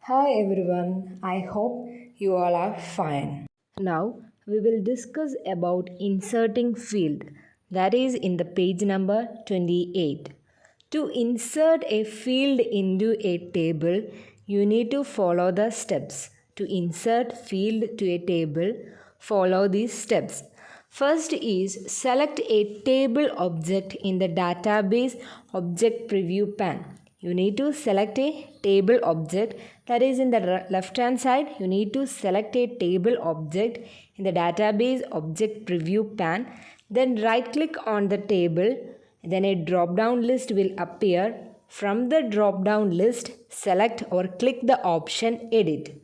Hi everyone, I hope you all are fine. Now we will discuss about inserting field, that is in the page number 28. To insert a field into a table, you need to follow the steps. To insert field to a table, follow these steps. First is select a table object in the database object preview pane. You need to select a table object, that is in the left hand side. You need to select a table object in the database object preview pane. Then right click on the table. Then a drop down list will appear. From the drop down list, select or click the option edit.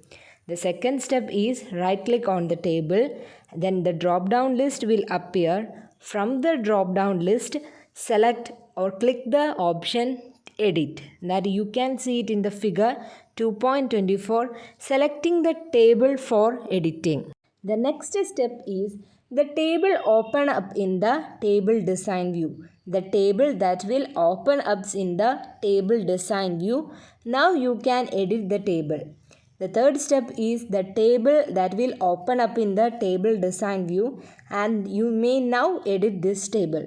The second step is right click on the table, then the drop down list will appear. From the drop down list, select or click the option edit, that you can see it in the figure 2.24, selecting the table for editing. The next step is the table open up in the table design view. The table that will open up in the table design view. Now you can edit the table. The third step is the table that will open up in the table design view, and you may now edit this table.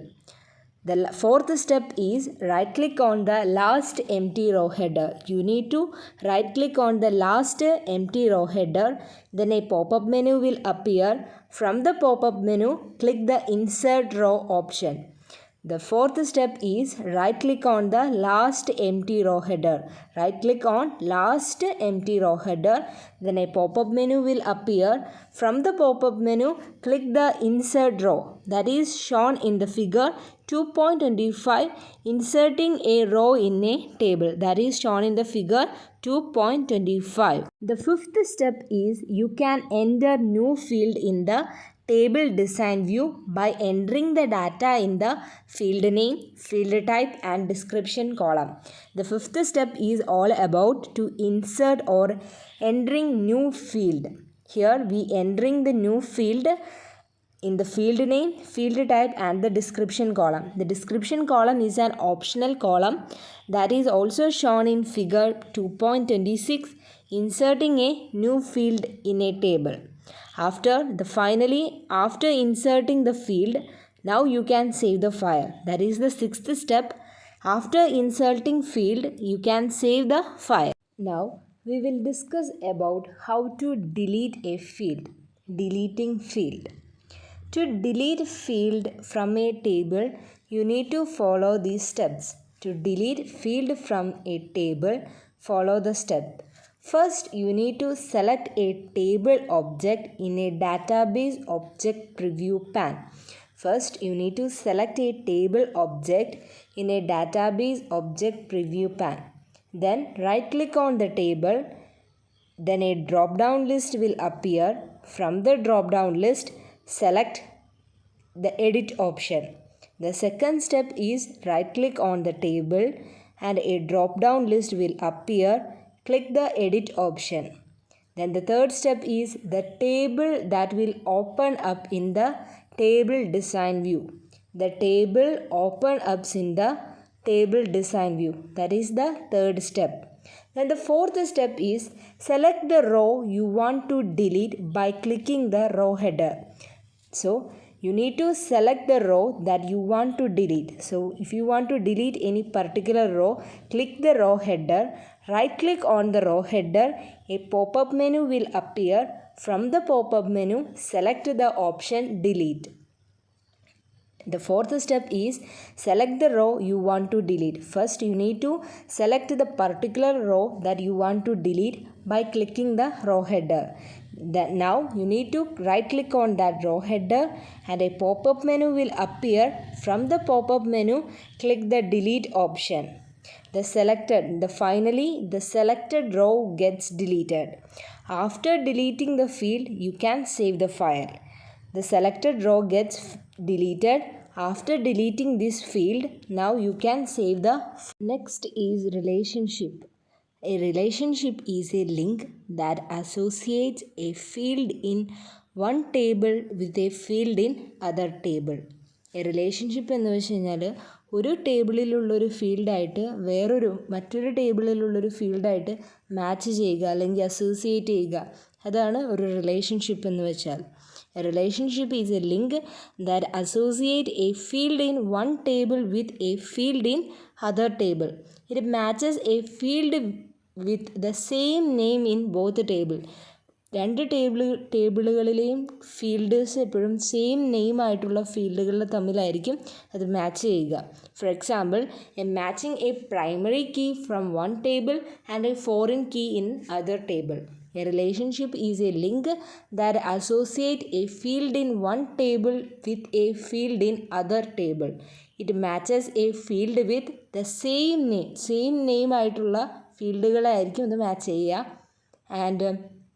The fourth step is right click on the last empty row header. You need to right click on the last empty row header. Then a pop-up menu will appear. From the pop-up menu, click the insert row option. The fourth step is right click on the last empty row header. Right click on last empty row header. Then a pop-up menu will appear. From the pop-up menu, click the insert row, that is shown in the figure 2.25, inserting a row in a table, that is shown in the figure 2.25. The fifth step is you can enter new field in the table design view by entering the data in the field name, field type and description column. The fifth step is all about to insert or entering new field. Here we entering the new field in the field name, field type and the description column. The description column is an optional column that is also shown in figure 2.26, inserting a new field in a table. After inserting the field, now you can save the file. That is the sixth step. After inserting field, you can save the file. Now we will discuss about how to delete a field. Deleting field. To delete field from a table, you need to follow these steps. To delete field from a table, follow the step. First, you need to select a table object in a database object preview pane. First, you need to select a table object in a database object preview pane. Then, right click on the table. Then a drop down list will appear. From the drop down list, select the edit option. The second step is right click on the table and a drop down list will appear. Click the edit option. Then the third step is the table that will open up in the table design view. The table open up in the table design view. That is the third step. Then the fourth step is select the row you want to delete by clicking the row header. So you need to select the row that you want to delete. So if you want to delete any particular row, click the row header. Right click on the row header. A pop-up menu will appear. From the pop-up menu, select the option delete. The fourth step is select the row you want to delete. First, you need to select the particular row that you want to delete by clicking the row header. Now you need to right click on that row header and a pop-up menu will appear. From the pop-up menu, click the delete option. The selected row gets deleted. After deleting the field, you can save the file. The selected row gets deleted. After deleting this field, now you can save the. Next is relationship. A relationship is a link that associates a field in one table with a field in other table. A relationship എന്ന് വെച്ച് കഴിഞ്ഞാൽ ഒരു ടേബിളിലുള്ളൊരു ഫീൽഡായിട്ട് മറ്റൊരു ടേബിളിലുള്ളൊരു ഫീൽഡായിട്ട് match ചെയ്യുക അല്ലെങ്കിൽ associate ചെയ്യുക. അതാണ് ഒരു റിലേഷൻഷിപ്പ് എന്ന് വെച്ചാൽ. A relationship is a link that associate a field in one table with a field in other table. It matches a field with the same name in both table. രണ്ട് ടേബിളുകളിലെയും fielders എപ്പോഴും same name ആയിട്ടുള്ള ഫീൽഡുകൾ തമ്മിലായിരിക്കും അത് match ചെയ്യുക. For example, a matching a primary key from one table and a foreign key in other table. A relationship is a link that associate a field in one table with a field in other table. It matches a field with the same name ആയിട്ടുള്ള ഫീൽഡുകളായിരിക്കും ഇത് match ചെയ്യുക. And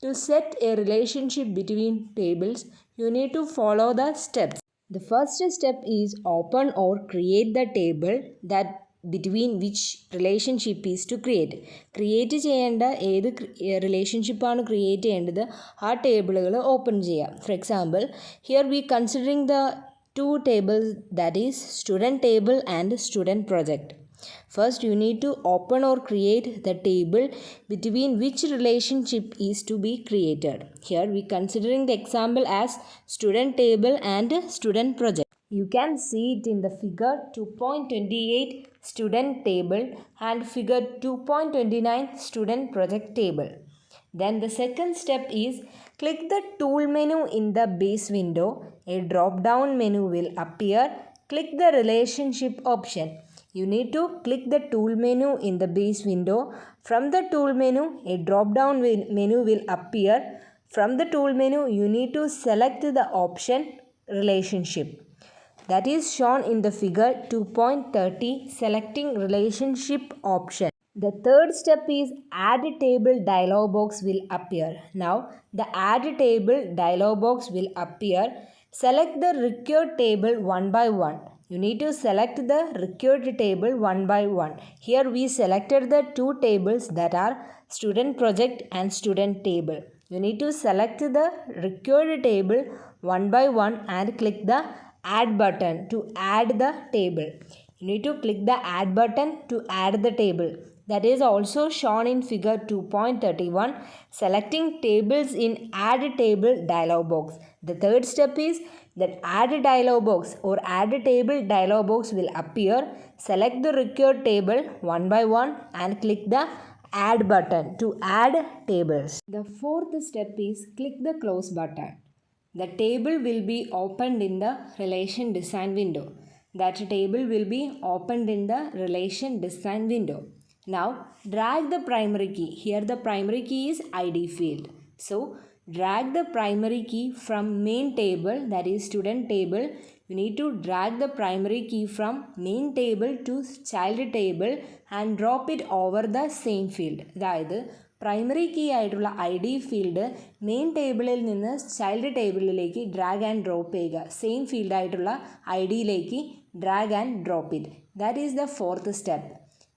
to set a relationship between tables, you need to follow the steps. The first step is open or create the table that between which relationship is to create. Create ചെയ്യേണ്ട ഏത് റിലേഷൻഷിപ്പാണ് create ചെയ്യേണ്ടത് ആ ടേബിളുകൾ open ചെയ്യാം. For example, here we considering the two tables, that is student table and student project. First, you need to open or create the table between which relationship is to be created. Here we considering the example as student table and student project. You can see it in the figure 2.28 student table and figure 2.29 student project table. Then the second step is click the tool menu in the base window. A drop down menu will appear. Click the relationship option. You need to click the tool menu in the base window. From the tool menu, a drop down menu will appear. From the tool menu, you need to select the option relationship. That is shown in the figure 2.30, selecting relationship option. The third step is add table dialog box will appear. Now the add table dialog box will appear. Select the required table one by one. You need to select the required table one by one. Here we selected the two tables that are student project and student table. You need to select the required table one by one and click the add button to add the table. You need to click the add button to add the table. That is also shown in figure 2.31, selecting tables in add table dialog box. The third step is that add dialog box or add table dialog box will appear. Select the required table one by one and click the add button to add tables. The fourth step is click the close button. The table will be opened in the relation design window. That table will be opened in the relation design window. Now drag the primary key. Here the primary key is ID field. So drag the primary key from main table, that is student table. You need to drag the primary key from main table to child table and drop it over the same field. അതായത് primary key ആയിട്ടുള്ള ID field main ടേബിളിൽ നിന്ന് child ടേബിളിലേക്ക് drag and drop ചെയ്യുക. Same ഫീൽഡായിട്ടുള്ള IDയിലേക്ക് drag and drop it. That is the fourth step.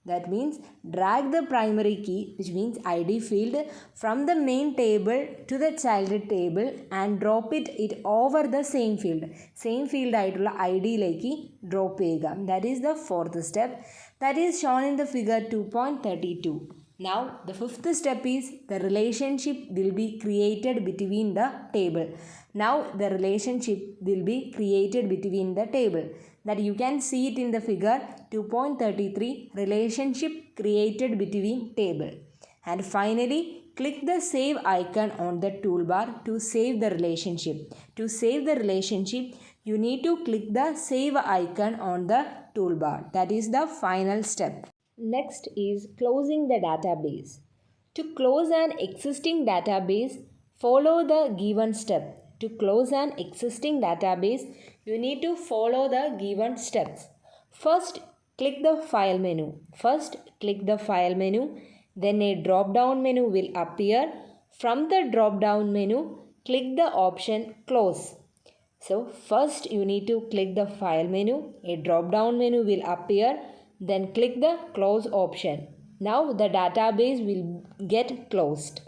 That means drag the primary key, which means ID field, from the main table to the child table and drop it over the same field. Same field ആയിട്ടുള്ള IDയിലേക്ക് drop ചെയ്യുക. That is the fourth step. That is shown in the figure 2.32. Now the fifth step is the relationship will be created between the table. Now the relationship will be created between the table. That you can see it in the figure 2.33, relationship created between table. And finally, click the save icon on the toolbar to save the relationship. To save the relationship, you need to click the save icon on the toolbar. That is the final step. Next is closing the database. To close an existing database, follow the given step. To close an existing database, you need to follow the given steps. First, click the file menu. Then a drop down menu will appear. From the drop down menu, click the option close. So first you need to click the file menu. A drop down menu will appear. Then click the close option. Now the database will get closed.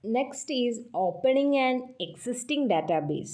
Next is opening an existing database.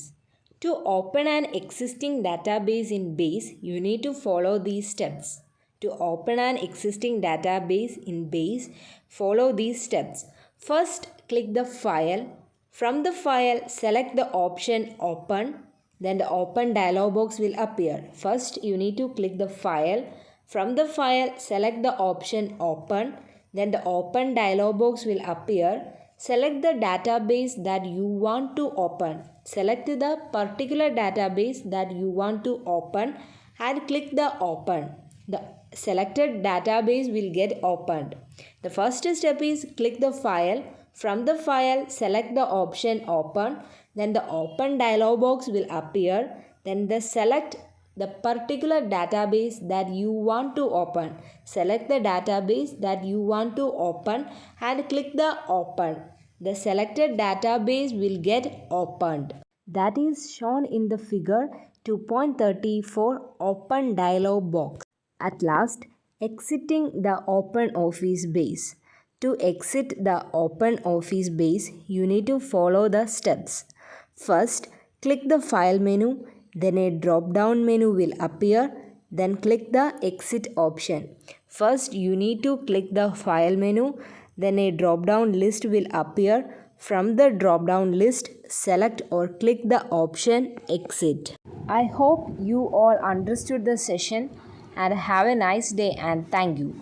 To open an existing database in Base, you need to follow these steps. To open an existing database in Base, follow these steps. First, click the file. From the file, select the option Open. Then the Open dialog box will appear. First, you need to click the file. From the file, select the option Open. Then the Open dialog box will appear. Select the database that you want to open. Select the particular database that you want to open and click the Open. The selected database will get opened. The first step is click the file. From the file, select the option Open. Then the Open dialog box will appear. Then select the particular database that you want to open. Select the database that you want to open and click the Open. The selected database will get opened. That is shown in the figure 2.34 Open dialog box. At last, exiting the OpenOffice base. To exit the OpenOffice base, you need to follow the steps. First, click the File menu. Then a drop-down menu will appear. Then click the Exit option. First, you need to click the File menu. Then a drop-down list will appear. From the drop-down list, select or click the option Exit. I hope you all understood the session and have a nice day and thank you.